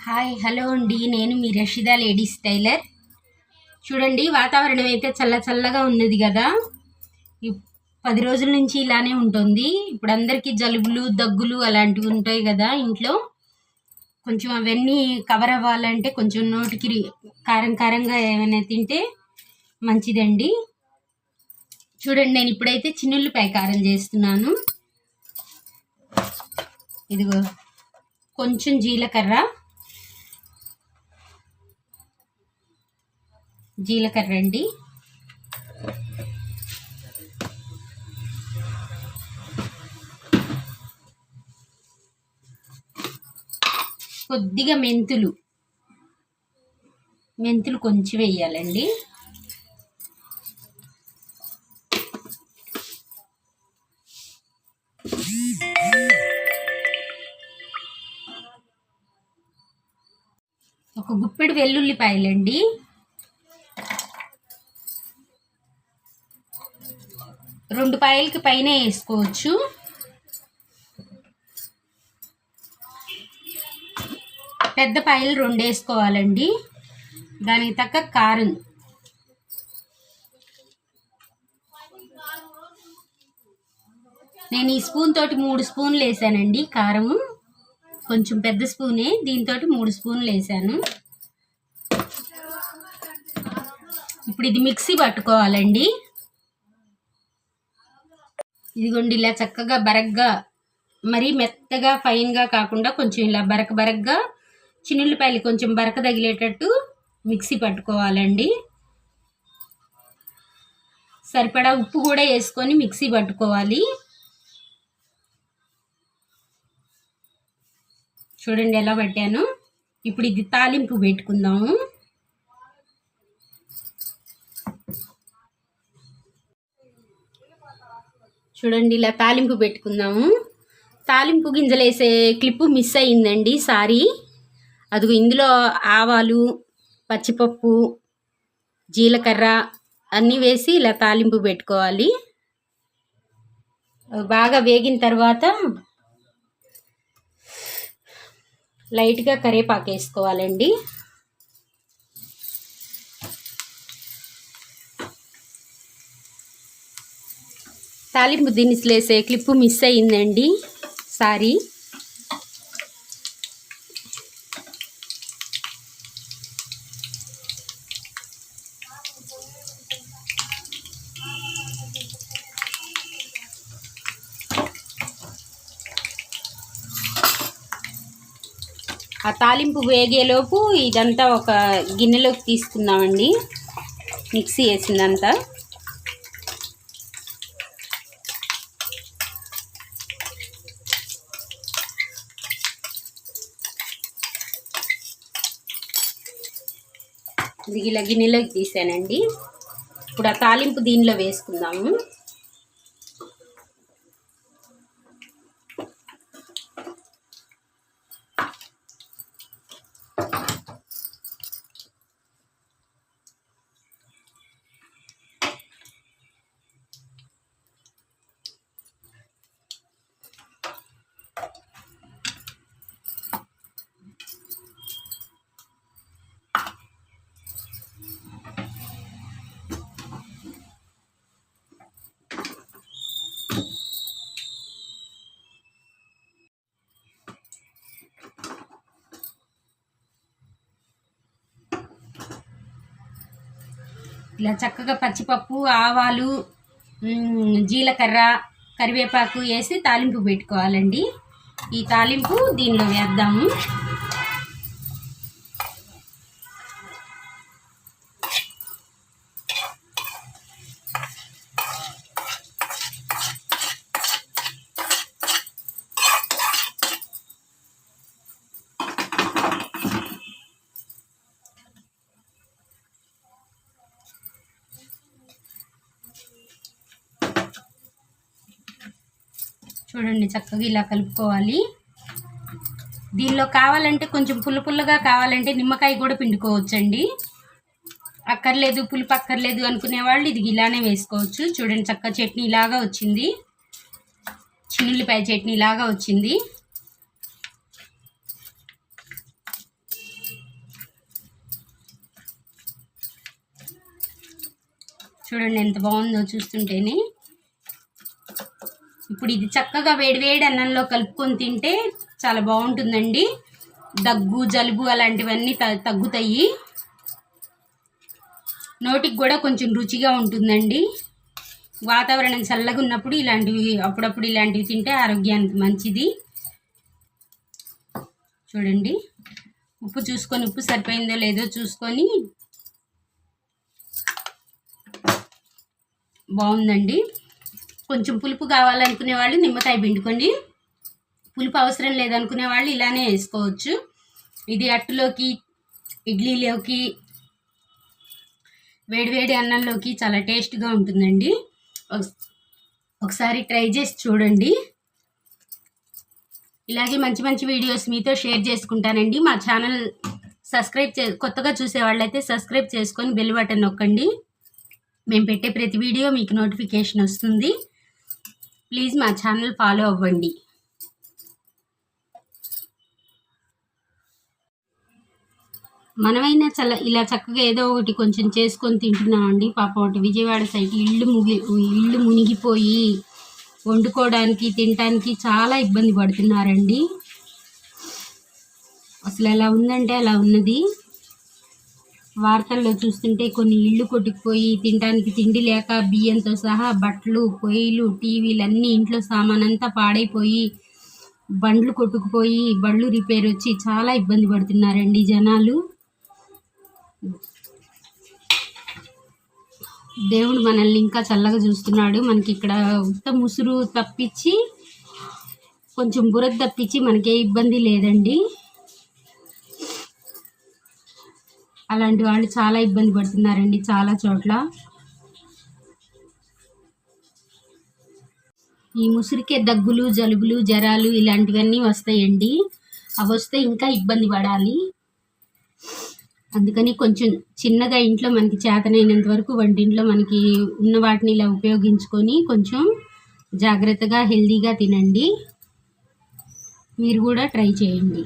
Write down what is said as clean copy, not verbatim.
Hi hello అండి, నేను మీ Rasheeda ladies tailor. చూడండి, వాతావరణం అయితే చల్లగా ఉన్నది కదా. 10 రోజుల నుంచి ఇలానే ఉంటుంది. ఇప్పుడు అందరికీ జలుబులు దగ్గులు అలాంటివి ఉంటాయి కదా ఇంట్లో. కొంచెం అవన్నీ కవర్ అవ్వాలంటే కొంచెం నోటికి కారంగా ఏమైనా తింటే మంచిదండి. చూడండి, నేను ఇప్పుడైతే చిన్నుల్లిపాయ కారం చేస్తున్నాను. ఇదిగో కొంచెం జీలకర్ర అండి, కొద్దిగా మెంతులు కొంచెం వేయాలండి. ఒక గుప్పెడు వెల్లుల్లిపాయలండి. రెండు పాయలకి పైన వేసుకోవచ్చు. పెద్ద పాయలు 2 వేసుకోవాలండి. దానికి తగ్గ కారం. నేను ఈ స్పూన్ తోటి 3 స్పూన్లు వేసానండి కారము. కొంచెం పెద్ద స్పూనే, దీంతో 3 స్పూన్లు వేసాను. ఇప్పుడు ఇది మిక్సీ పట్టుకోవాలండి. ఇదిగోండి, ఇలా చక్కగా బరగ్గా, మరీ మెత్తగా ఫైన్గా కాకుండా కొంచెం ఇలా బరకగా చిన్నుల్లిపాయలు కొంచెం బరక తగిలేటట్టు మిక్సీ పట్టుకోవాలండి. సరిపడా ఉప్పు కూడా వేసుకొని మిక్సీ పట్టుకోవాలి. చూడండి ఎలా పట్టాను. ఇప్పుడు ఇది తాలింపు పెట్టుకుందాము. చూడండి, ఇలా తాలింపు పెట్టుకుందాము. తాలింపు గింజలు వేసే క్లిప్పు మిస్ అయిందండి, సారీ. అదిగో ఇందులో ఆవాలు, పచ్చిపప్పు, జీలకర్ర అన్నీ వేసి ఇలా తాలింపు పెట్టుకోవాలి. బాగా వేగిన తర్వాత లైట్గా కరివేపాకు వేసుకోవాలండి. తాలింపు దినుసులు వేసే క్లిప్పు మిస్ అయిందండి, సారీ. ఆ తాలింపు వేగేలోపు ఇదంతా ఒక గిన్నెలోకి తీసుకుందామండి, మిక్సీ వేసిందంతా. ఇది ఇలా గిన్నెలోకి తీసానండి. ఇప్పుడు ఆ తాలింపు దీనిలో వేసుకుందాము. ఇలా చక్కగా పచ్చిపప్పు, ఆవాలు, జీలకర్ర, కరివేపాకు వేసి తాలింపు పెట్టుకోవాలండి. ఈ తాలింపు దీనిలో వేద్దాము. చూడండి, చక్కగా ఇలా కలుపుకోవాలి. దీనిలో కావాలంటే కొంచెం పుల్లగా కావాలంటే నిమ్మకాయ కూడా పిండుకోవచ్చండి. అక్కర్లేదు, పులుపు అక్కర్లేదు అనుకునే వాళ్ళు ఇది ఇలానే వేసుకోవచ్చు. చూడండి, చక్కగా చట్నీ లాగా వచ్చింది, చిన్నుల్లిపాయ చట్నీ లాగా వచ్చింది. చూడండి ఎంత బాగుందో చూస్తుంటేనే. ఇప్పుడు ఇది చక్కగా వేడివేడి అన్నంలో కలుపుకొని తింటే చాలా బాగుంటుందండి. దగ్గు జలుబు అలాంటివన్నీ తగ్గుతాయి. నోటికి కూడా కొంచెం రుచిగా ఉంటుందండి. వాతావరణం చల్లగా ఉన్నప్పుడు ఇలాంటివి అప్పుడప్పుడు ఇలాంటివి తింటే ఆరోగ్యానికి మంచిది. చూడండి ఉప్పు చూసుకొని, ఉప్పు సరిపోయిందో లేదో చూసుకొని, బాగుందండి. కొంచెం పులుపు కావాలనుకునే వాళ్ళు నిమ్మకాయ పిండుకోండి, పులుపు అవసరం లేదనుకునే వాళ్ళు ఇలానే వేసుకోవచ్చు. ఇది అట్టులోకి, ఇడ్లీలోకి, వేడివేడి అన్నంలోకి చాలా టేస్ట్గా ఉంటుందండి. ఒకసారి ట్రై చేసి చూడండి. ఇలాగే మంచి మంచి వీడియోస్ మీతో షేర్ చేసుకుంటానండి. మా ఛానల్ కొత్తగా చూసే వాళ్ళైతే సబ్స్క్రైబ్ చేసుకొని బెల్ బటన్ నొక్కండి. మేము పెట్టే ప్రతి వీడియో మీకు నోటిఫికేషన్ వస్తుంది. ప్లీజ్ మా ఛానల్ ఫాలో అవ్వండి. మనమైనా ఇలా చక్కగా ఏదో ఒకటి కొంచెం చేసుకొని తింటున్నామండి. పాపం ఒకటి విజయవాడ సైడ్ ఇల్లు మునిగిపోయి వండుకోవడానికి తినడానికి చాలా ఇబ్బంది పడుతున్నారండి. అసలు ఎలా ఉందంటే అలా ఉన్నది. వార్తల్లో చూస్తుంటే కొన్ని ఇళ్ళు కొట్టుకుపోయి తినడానికి తిండి లేక బియ్యంతో సహా బట్టలు, పొయ్యిలు, టీవీలు అన్నీ ఇంట్లో సామానంతా పాడైపోయి బండ్లు కొట్టుకుపోయి బండ్లు రిపేర్ వచ్చి చాలా ఇబ్బంది పడుతున్నారండి జనాలు. దేవుడు మనల్ని ఇంకా చల్లగా చూస్తున్నాడు. మనకి ఇక్కడ ఉత్త ముసురు తప్పించి కొంచెం బురద తప్పించి మనకే ఇబ్బంది లేదండి. అలాంటి వాళ్ళు చాలా ఇబ్బంది పడుతున్నారండి చాలా చోట్ల. ఈ ముసురికే దగ్గులు, జలుబులు, జ్వరాలు ఇలాంటివన్నీ వస్తాయండి. అవి వస్తే ఇంకా ఇబ్బంది పడాలి. అందుకని కొంచెం చిన్నగా ఇంట్లో మనకి చేతనైనంత వరకు వంటింట్లో మనకి ఉన్న వాటిని ఇలా ఉపయోగించుకొని కొంచెం జాగ్రత్తగా హెల్తీగా తినండి. మీరు కూడా ట్రై చేయండి.